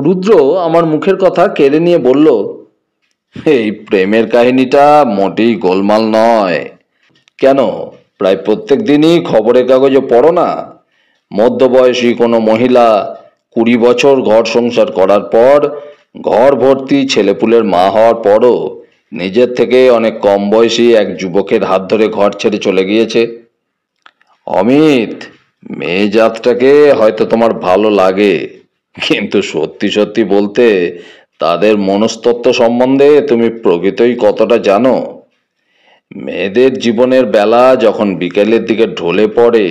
রুদ্র আমার মুখের কথা কেড়ে নিয়ে বলল, এই প্রেমের কাহিনীটা মোটেই গোলমাল নয়। কেন, প্রায় প্রত্যেক দিনই খবরের কাগজে পড়ো না? মধ্যবয়সী কোনো মহিলা 20 বছর ঘর সংসার করার পর, ঘর ভর্তি ছেলেপুলের মা হওয়ার পরও নিজের থেকে অনেক কম বয়সী এক যুবকের হাত ধরে ঘর ছেড়ে চলে গিয়েছে। অমিত, মেয়ে জাতটাকে হয়তো তোমার ভালো লাগে, কিন্তু সত্যি সত্যি বলতে তাদের মনস্তত্ত্ব সম্বন্ধে তুমি প্রকৃতই কতটা জানো? মেয়েদের জীবনের বেলা যখন বিকেলের দিকে ঢলে পড়ে,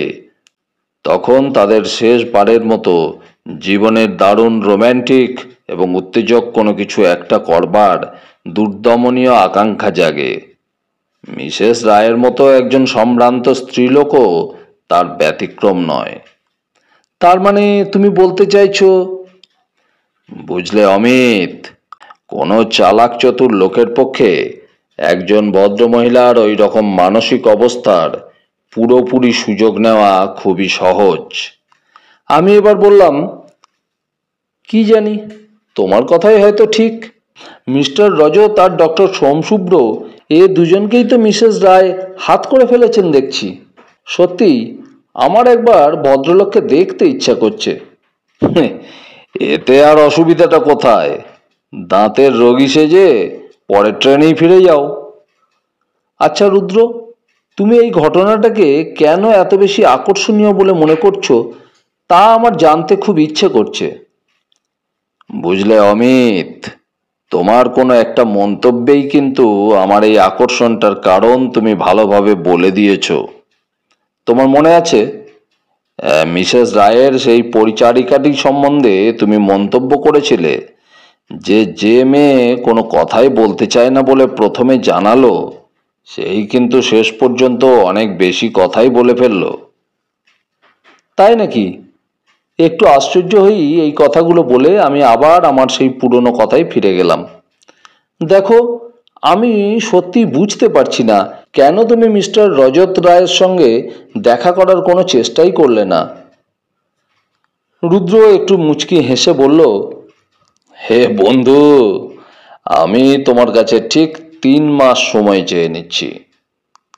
তখন তাদের শেষবারের মতো জীবনের দারুণ রোম্যান্টিক এবং উত্তেজক কোনো কিছু একটা করবার দুর্দমনীয় আকাঙ্ক্ষা জাগে। মিসেস রায়ের মতো একজন সম্ভ্রান্ত স্ত্রীলোকও তার ব্যতিক্রম নয়। তার মানে তুমি বলতে চাইছো, বুঝলে অমিত, কোনো চালাক চতুর লোকের পক্ষে একজন ভদ্রমহিলার ওই রকম মানসিক অবস্থার পুরোপুরি সুযোগ নেওয়া খুবই সহজ। আমি এবার বললাম, কি জানি, তোমার কথাই হয়তো ঠিক। মিস্টার রজত আর ডক্টর সোমশুভ্র এ দুজনকেই তো মিসেস রায় হাত করে ফেলেছেন দেখছি। সত্যি আমার একবার ভদ্রলোককে দেখতে ইচ্ছা করছে। এতে আর অসুবিধাটা কোথায়? দাঁতের রোগী সেজে পরের ট্রেনেই ফিরে যাও। আচ্ছা রুদ্র, তুমি এই ঘটনাটাকে কেন এত বেশি আকর্ষণীয় বলে মনে করছো তা আমার জানতে খুব ইচ্ছে করছে। বুঝলে অমিত, তোমার কোনো একটা মন্তব্যেই কিন্তু আমার এই আকর্ষণটার কারণ তুমি ভালোভাবে বলে দিয়েছ। তোমার মনে আছে মিসেস রায়ের সেই পরিচারিকাটি সম্বন্ধে তুমি মন্তব্য করেছিলে যে মেয়ে কোনো কথাই বলতে চায় না বলে প্রথমে জানালো, সেই কিন্তু শেষ পর্যন্ত অনেক বেশি কথাই বলে ফেলল। তাই নাকি? একটু আশ্চর্য হই এই কথাগুলো বলে আমি আবার আমার সেই পুরনো কথায় ফিরে গেলাম। দেখো, আমি সত্যি বুঝতে পারছি না কেন তুমি মিস্টার রজত রায়ের সঙ্গে দেখা করার কোনো চেষ্টাই করলে না। রুদ্র একটু মুচকি হেসে বলল, হে বন্ধু, আমি তোমার কাছে ঠিক 3 মাস সময় চেয়ে নিচ্ছি।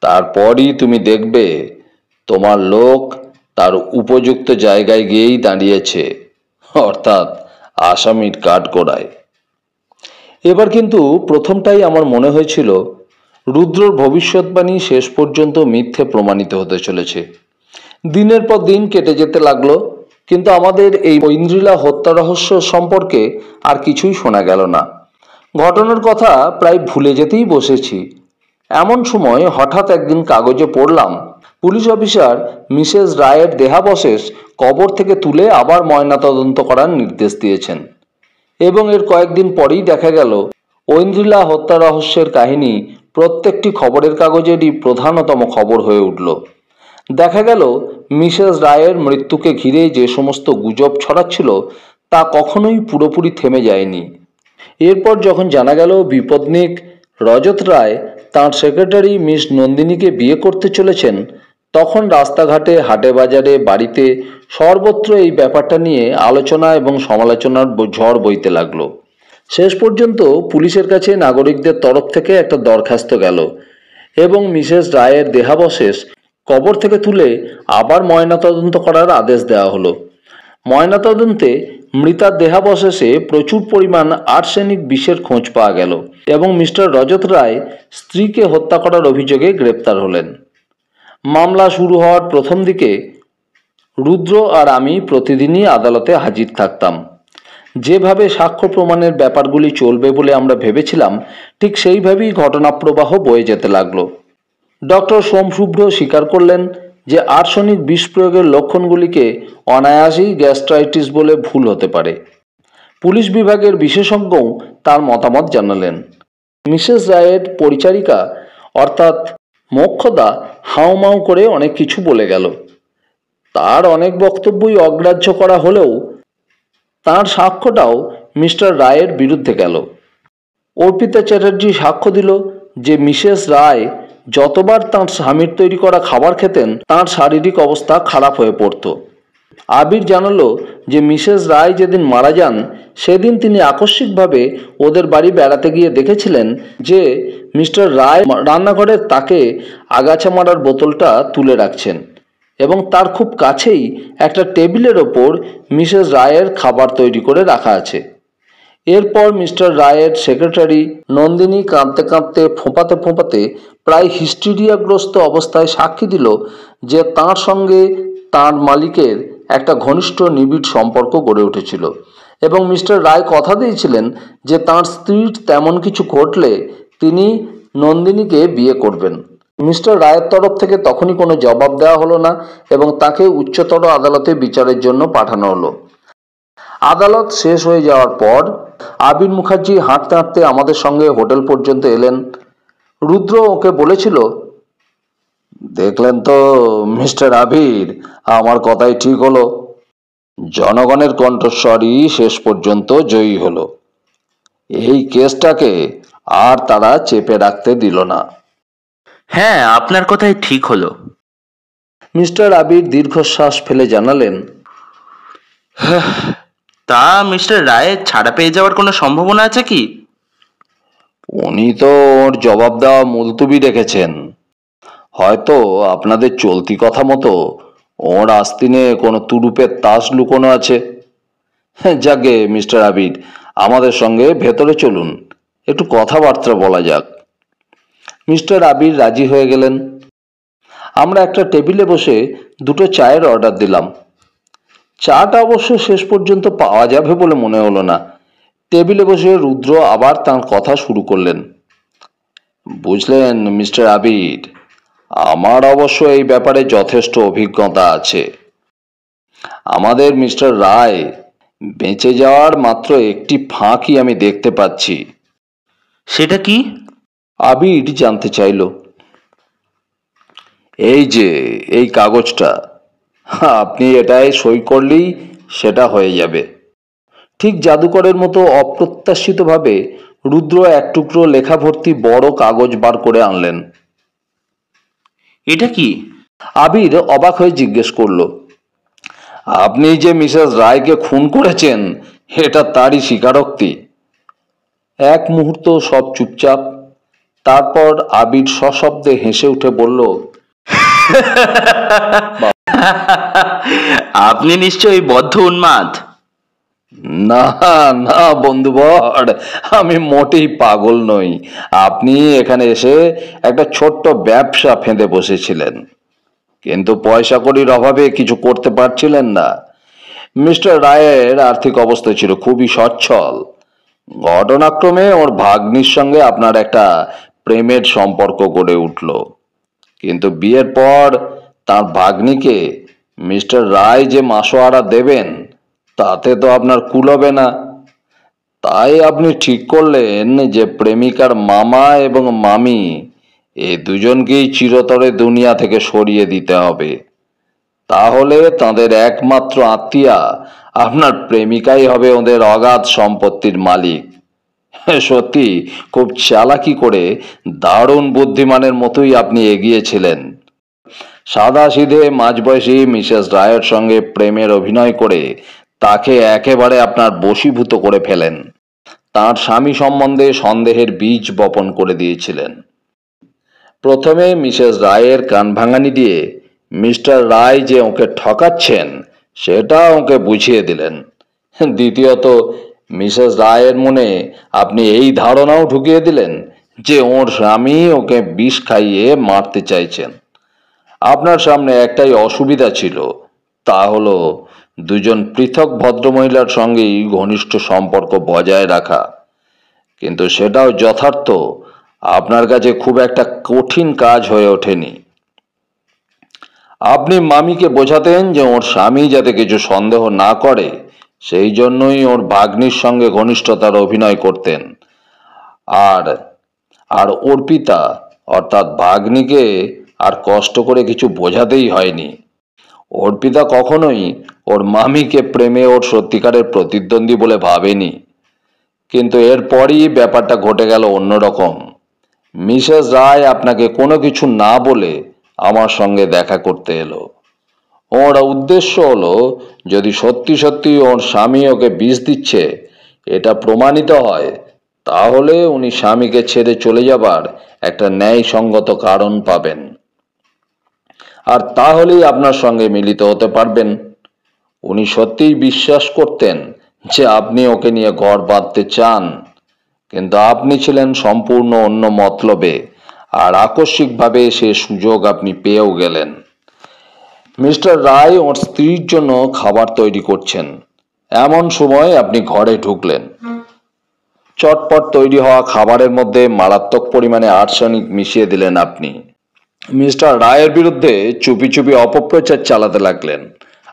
তারপরই তুমি দেখবে তোমার লোক তার উপযুক্ত জায়গায় গিয়েই দাঁড়িয়েছে, অর্থাৎ আসামির কাঠগড়ায়। এবার কিন্তু প্রথমটাই আমার মনে হয়েছিল রুদ্রর ভবিষ্যৎবাণী শেষ পর্যন্ত মিথ্যে প্রমাণিত হতে চলেছে। দিনের পর দিন কেটে যেতে লাগলো, কিন্তু আমাদের এই ঐন্দ্রিলা হত্যা রহস্য সম্পর্কে আর কিছুই শোনা গেল না। ঘটনার কথা প্রায় ভুলে যেতেই বসেছি। এমন সময় হঠাৎ একদিন কাগজে পড়লাম পুলিশ অফিসার মিসেস রায়ের দেহাবশেষ কবর থেকে তুলে আবার ময়নাতদন্ত করার নির্দেশ দিয়েছেন। এবং এর কয়েকদিন পরেই দেখা গেল ঐন্দ্রিলা হত্যা রহস্যের কাহিনী প্রত্যেকটি খবরের কাগজেরই প্রধানতম খবর হয়ে উঠল। দেখা গেল মিসেস রায়ের মৃত্যুকে ঘিরে যে সমস্ত গুজব ছড়াচ্ছিল তা কখনোই পুরোপুরি থেমে যায়নি। এরপর যখন জানা গেল বিপদনিক রজত রায় তাঁর সেক্রেটারি মিস নন্দিনীকে বিয়ে করতে চলেছেন, তখন রাস্তাঘাটে, হাটে বাজারে, বাড়িতে সর্বত্র এই ব্যাপারটা নিয়ে আলোচনা এবং সমালোচনার ঝড় বইতে লাগলো। শেষ পর্যন্ত পুলিশের কাছে নাগরিকদের তরফ থেকে একটা দরখাস্ত গেল এবং মিসেস রায়ের দেহাবশেষ কবর থেকে তুলে আবার ময়নাতদন্ত করার আদেশ দেওয়া হলো। ময়নাতদন্তে মৃতার দেহাবশেষে প্রচুর পরিমাণ আর্সেনিক বিষের খোঁজ পাওয়া গেল এবং মিস্টার রজত রায় স্ত্রীকে হত্যা করার অভিযোগে গ্রেপ্তার হলেন। মামলা শুরু হওয়ার প্রথম দিকে রুদ্র আর আমি প্রতিদিনই আদালতে হাজির থাকতাম। যেভাবে সাক্ষ্য প্রমাণের ব্যাপারগুলি চলবে বলে আমরা ভেবেছিলাম, ঠিক সেইভাবেই ঘটনাপ্রবাহ বয়ে যেতে লাগলো। ডক্টর সোমশুভ্র স্বীকার করলেন যে আর্সেনিক বিষ প্রয়োগের লক্ষণগুলিকে অনায়াসেই গ্যাস্ট্রাইটিস বলে ভুল হতে পারে। পুলিশ বিভাগের বিশেষজ্ঞও তার মতামত জানালেন। মিসেস রায়ের পরিচারিকা অর্থাৎ মোক্ষদা হাউমাউ করে অনেক কিছু বলে গেল। তার অনেক বক্তব্যই অগ্রাহ্য করা হলেও তার সাক্ষ্যটাও মিস্টার রায়ের বিরুদ্ধে গেল। অর্পিতা চ্যাটার্জি সাক্ষ্য দিল যে মিসেস রায় যতবার তাঁর স্বামীর তৈরি করা খাবার খেতেন তাঁর শারীরিক অবস্থা খারাপ হয়ে পড়ত। আবির জানালো যে মিসেস রায় যেদিন মারা যান সেদিন তিনি আকস্মিকভাবে ওদের বাড়ি বেড়াতে গিয়ে দেখেছিলেন যে মিস্টার রায় রান্নাঘরের তাকে আগাছা মারার বোতলটা তুলে রাখছেন এবং তার খুব কাছেই একটা টেবিলের ওপর মিসেস রায়ের খাবার তৈরি করে রাখা আছে। এরপর মিস্টার রায়ের সেক্রেটারি নন্দিনী কাঁদতে কাঁদতে, ফোঁপাতে ফোঁপাতে প্রায় হিস্টেরিয়াগ্রস্ত অবস্থায় সাক্ষী দিল যে তাঁর সঙ্গে তাঁর মালিকের একটা ঘনিষ্ঠ নিবিড় সম্পর্ক গড়ে উঠেছিল এবং মিস্টার রায় কথা দিয়েছিলেন যে তাঁর স্ত্রীর তেমন কিছু ঘটলে তিনি নন্দিনীকে বিয়ে করবেন। মিস্টার রায়ের তরফ থেকে তখনই কোনো জবাব দেওয়া হলো না এবং তাকে উচ্চতর আদালতে বিচারের জন্য পাঠানো হলো। আদালত শেষ হয়ে যাওয়ার পর আবির মুখার্জি হাঁটতে হাঁটতে আমাদের সঙ্গে হোটেল পর্যন্ত এলেন। রুদ্র ওকে বলেছিল, দেখলেন তো মিস্টার আবির, আমার কথাই ঠিক হলো। জনগণের কণ্ঠস্বরই শেষ পর্যন্ত জয়ী হলো। এই কেসটাকে আর তারা চেপে রাখতে দিল না। হ্যাঁ, আপনার কথাই ঠিক হলো। মিস্টার আবির দীর্ঘশ্বাস ফেলে জানালেন, তা মিস্টার রায়ের ছাড়া পেয়ে যাওয়ার কোনো সম্ভাবনা আছে কি? উনি তো ওর জবাব দেওয়া মুলতুবি রেখেছেন। হয়তো আপনাদের চলতি কথা মতো ওর আস্তিনে কোনো তুরুপের তাস লুকোনো আছে। যাকে মিস্টার আবির, আমাদের সঙ্গে ভেতরে চলুন, একটু কথাবার্তা বলা যাক। মিস্টার আবির রাজি হয়ে গেলেন। আমরা একটা টেবিলে বসে দুটো চায়ের অর্ডার দিলাম। চাটা অবশ্য শেষ পর্যন্ত পাওয়া যাবে বলে মনে হলো না। টেবিলে বসে রুদ্র আবার তার কথা শুরু করলেন। বুঝলেন মিস্টার আবির, আমার অবশ্য এই ব্যাপারে যথেষ্ট অভিজ্ঞতা আছে। আমাদের মিস্টার রায় বেঁচে যাওয়ার মাত্র একটি ফাঁকই আমি দেখতে পাচ্ছি। সেটা কি? আবির জানতে চাইল। এই যে এই কাগজটা, আপনি এটাই সই করলেই সেটা হয়ে যাবে। ঠিক জাদুকরের মতো অপ্রত্যাশিতভাবে রুদ্র এক টুকরো লেখা ভর্তি বড় কাগজ বার করে আনলেন। এটা কি? আবির অবাক হয়ে জিজ্ঞেস করল, আপনি যে মিসেস রায়কে খুন করেছেন এটা তারই স্বীকারোক্তি। এক মুহূর্ত সব চুপচাপ। তারপর আবির সশব্দে হেসে উঠে বলল, আপনি নিশ্চয়ই বদ্ধ উন্মাদ। না না বন্ধুবর, আমি মোটেই পাগল নই। আপনি এখানে এসে একটা ছোট্ট ব্যবসা ফেঁদে বসেছিলেন, কিন্তু পয়সা কড়ির অভাবে কিছু করতে পারছিলেন না। মিস্টার রায়ের আর্থিক অবস্থা ছিল খুবই সচ্ছল। ঘটনাক্রমে ওর ভাগ্নির সঙ্গে আপনার একটা প্রেমের সম্পর্ক গড়ে উঠল, কিন্তু বিয়ের পর তার ভাগ্নিকে মিস্টার রায় যে মাসোয়ারা দেবেন তাতে তো আপনার কুলোবে না। তাই আপনি ঠিক করলেন যে প্রেমিকার মামা এবং মামি এই দুজনকেই চিরতরে দুনিয়া থেকে সরিয়ে দিতে হবে। তাহলে তাদের একমাত্র আত্মীয়া আপনার প্রেমিকাই হবে ওদের অগাধ সম্পত্তির মালিক। সত্যি খুব চালাকি করে দারুণ বুদ্ধিমানের মতোই আপনি এগিয়েছিলেন। সাদাসিধে মাঝবয়সী মিসেস রায়ের সঙ্গে প্রেমের অভিনয় করে তাকে একেবারে আপনার বশীভূত করে ফেলেন। তার স্বামী সম্বন্ধে সন্দেহের বীজ বপন করে দিয়েছিলেন। প্রথমে মিসেস রায়ের কান ভাঙানি দিয়ে মিস্টার রায় যে ওকে ঠকাচ্ছেন সেটা ওকে বুঝিয়ে দিলেন। দ্বিতীয়ত, মিসেস রায়ের মনে আপনি এই ধারণাও ঢুকিয়ে দিলেন যে ওর স্বামী ওকে বিষ খাইয়ে মারতে চাইছেন। আপনার সামনে একটাই অসুবিধা ছিল, তা হলো দুজন পৃথক ভদ্রমহিলার সঙ্গেই ঘনিষ্ঠ সম্পর্ক বজায় রাখা। কিন্তু সেটাও যথার্থ আপনার কাছে খুব একটা কঠিন কাজ হয়ে ওঠেনি। আপনি মামিকে বোঝাতেন যে ওর স্বামী যাতে কিছু সন্দেহ না করে সেই জন্যই ওর ভাগ্নির সঙ্গে ঘনিষ্ঠতার অভিনয় করতেন। আর আর অর্পিতা অর্থাৎ ভাগ্নিকে আর কষ্ট করে কিছু বোঝাতেই হয়নি। অর্পিতা কখনোই ওর মামিকে প্রেমে ওর সত্যিকারের প্রতিদ্বন্দ্বী বলে ভাবেনি। কিন্তু এরপরই ব্যাপারটা ঘটে গেল অন্যরকম। মিসেস রায় আপনাকে কোনো কিছু না বলে আমার সঙ্গে দেখা করতে এলো। ওর উদ্দেশ্য হলো, যদি সত্যি সত্যি ওর স্বামী ওকে বিষ দিচ্ছে এটা প্রমাণিত হয়, তাহলে উনি স্বামীকে ছেড়ে চলে যাবার একটা ন্যায়সঙ্গত কারণ পাবেন, আর তাহলেই আপনার সঙ্গে মিলিত হতে পারবেন। উনি সত্যিই বিশ্বাস করতেন যে আপনি ওকে নিয়ে ঘর বাঁধতে চান, কিন্তু আপনি ছিলেন সম্পূর্ণ অন্য মতলবে, আর আকস্মিকভাবে সে সুযোগ আপনি পেয়েও গেলেন। মিস্টার রায় ওর স্ত্রীর জন্য খাবার তৈরি করছেন, এমন সময় আপনি ঘরে ঢুকলেন। চটপট তৈরি হওয়া খাবারের মধ্যে মারাত্মক পরিমাণে আর্সেনিক মিশিয়ে দিলেন আপনি। মিস্টার রায়ের বিরুদ্ধে চুপি চুপি অপপ্রচার চালাতে লাগলেন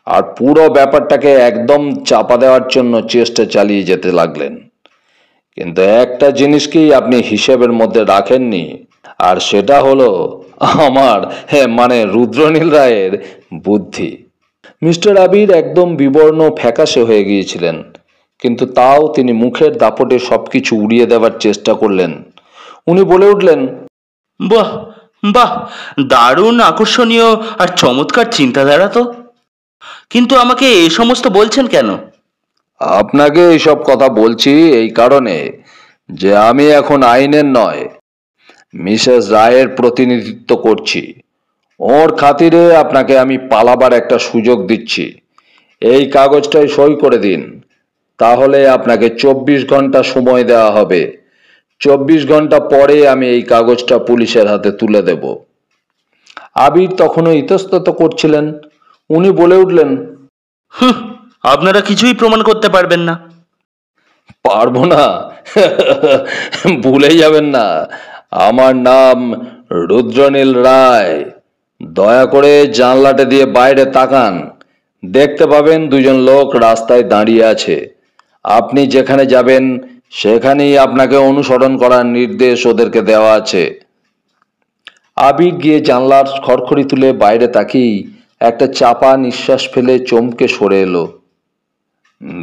আর পুরো ব্যাপারটাকে একদম চাপা দেওয়ার জন্য চেষ্টা চালিয়ে যেতে লাগলেন। কিন্তু একটা জিনিসকেই আপনি হিসেবের মধ্যে রাখেননি, আর সেটা হলো আমার মানে রুদ্রনীল রায়ের বুদ্ধি। মিস্টার আবির একদম বিবর্ণ ফ্যাকাশে হয়ে গিয়েছিলেন, কিন্তু তাও তিনি মুখের দাপটে সবকিছু উড়িয়ে দেওয়ার চেষ্টা করলেন। উনি বলে উঠলেন, বাহ বাহ, দারুণ আকর্ষণীয় আর চমৎকার চিন্তাধারা তো। কিন্তু আমাকে এ সমস্ত বলছেন কেন? আপনাকে এইসব কথা বলছি এই কারণে যে আমি এখন আইনের নয়, মিসেস রায়ের প্রতিনিধিত্ব করছি। ওর খাতিরে আপনাকে আমি পালাবার একটা সুযোগ দিচ্ছি। এই কাগজটায় সই করে দিন, তাহলে আপনাকে 24 ঘন্টা সময় দেওয়া হবে। 24 ঘন্টা পরে আমি এই কাগজটা পুলিশের হাতে তুলে দেব। আবির তখনও ইতস্তত করছিলেন। উনি বলে উঠলেন, আপনারা কিছুই প্রমাণ করতে পারবেন না। পারবো না? ভুলে যাবেন না, আমার নাম রুদ্রনীল রায়। দয়া করে জানলাটা দিয়ে বাইরে তাকান, দেখতে পাবেন দুজন লোক রাস্তায় দাঁড়িয়ে আছে। আপনি যেখানে যাবেন সেখানেই আপনাকে অনুসরণ করার নির্দেশ ওদেরকে দেওয়া আছে। আবির গিয়ে জানলার খড়খড়ি তুলে বাইরে তাকিয়ে একটা চাপা নিঃশ্বাস ফেলে চমকে সরে এলো।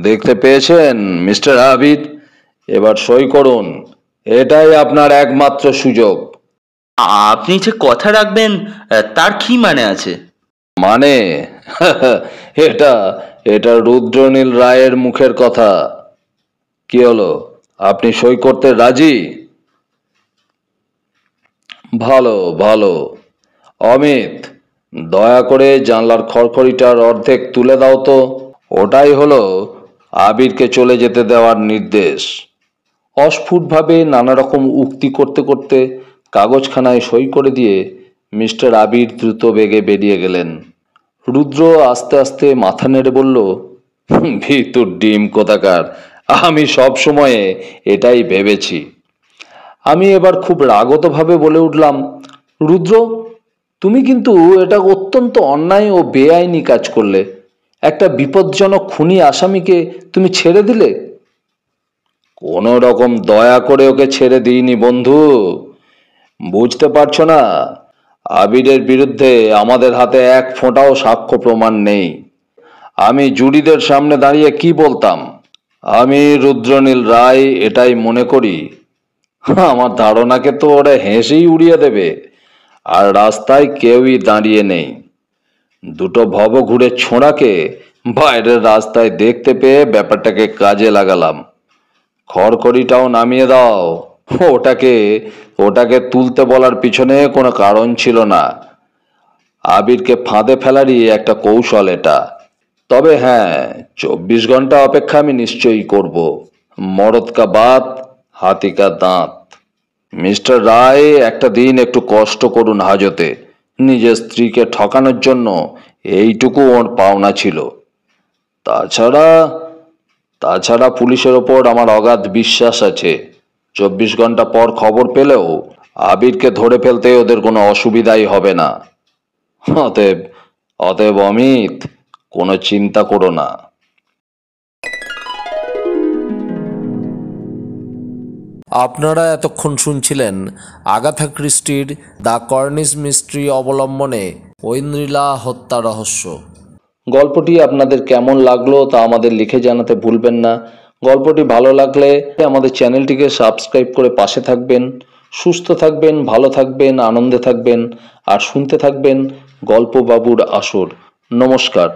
দেখতে পেয়েছেন মিস্টার আবির? এবার সই করুন, এটাই আপনার একমাত্র সুযোগ। আপনি যে কথা রাখবেন তার কি মানে আছে? মানে এটা এটা রুদ্রনীল রায়ের মুখের কথা। কি হলো, আপনি সই করতে রাজি? ভালো ভালো। অমিত, দয়া করে জানলার খড়খড়িটার অর্ধেক তুলে দাও তো। ওটাই হলো আবিরকে চলে যেতে দেওয়ার নির্দেশ। অস্ফুটভাবে নানা রকম উক্তি করতে করতে কাগজখানায় সই করে দিয়ে মিস্টার আবির দ্রুত বেগে বেরিয়ে গেলেন। রুদ্র আস্তে আস্তে মাথা নেড়ে বলল, ভিতুর ডিম কোথাকার, আমি সব সময়ে এটাই ভেবেছি। আমি এবার খুব রাগতভাবে বলে উঠলাম, রুদ্র, তুমি কিন্তু এটা অত্যন্ত অন্যায় ও বেআইনি কাজ করলে। একটা বিপজ্জনক খুনি আসামিকে তুমি ছেড়ে দিলে। কোনো রকম দয়া করে ওকে ছেড়ে দিইনি বন্ধু, বুঝতে পারছো না? আবিরের বিরুদ্ধে আমাদের হাতে এক ফোঁটাও সাক্ষ্য প্রমাণ নেই। আমি জুরিদের সামনে দাঁড়িয়ে কি বলতাম? আমি রুদ্রনীল রায় এটাই মনে করি। আমার ধারণাকে তো ওরা হেসেই উড়িয়ে দেবে, আর রাস্তায় কেউই দাঁড়িয়ে নেই। দুটো ভবঘুরে ছোঁড়াকে বাইরের রাস্তায় দেখতে পেয়ে ব্যাপারটাকে কাজে লাগালাম। খড়খড়িটাও নামিয়ে দাও। ওটাকে ওটাকে তুলতে বলার পিছনে কোনো কারণ ছিল না। আবিরকে ফাঁদে ফেলারই একটা কৌশল এটা। তবে হ্যাঁ, 24 ঘন্টা অপেক্ষা আমি নিশ্চয়ই করব। মরদ কা বাত, হাতি কা দাঁত। মিস্টার রায় একটা দিন একটু কষ্ট করুন হাজতে। নিজের স্ত্রীকে ঠকানোর জন্য এইটুকু ওর পাওনা ছিল। তাছাড়া তাছাড়া পুলিশের ওপর আমার অগাধ বিশ্বাস আছে। 24 ঘন্টা পর খবর পেলেও আবিরকে ধরে ফেলতে ওদের কোনো অসুবিধাই হবে না। অতএব অতএব অমিত, কোনো চিন্তা করো না। আপনারা এতক্ষণ শুনছিলেন আগাথা ক্রিস্টির দ্য কর্নিশ মিস্ট্রি অবলম্বনে ঐন্দ্রিলা হত্যা রহস্য। গল্পটি আপনাদের কেমন লাগলো তা আমাদের লিখে জানাতে ভুলবেন না। গল্পটি ভালো লাগলে আমাদের চ্যানেলটিকে সাবস্ক্রাইব করে পাশে থাকবেন। সুস্থ থাকবেন, ভালো থাকবেন, আনন্দে থাকবেন, আর শুনতে থাকবেন গল্প বাবুর আসর। নমস্কার।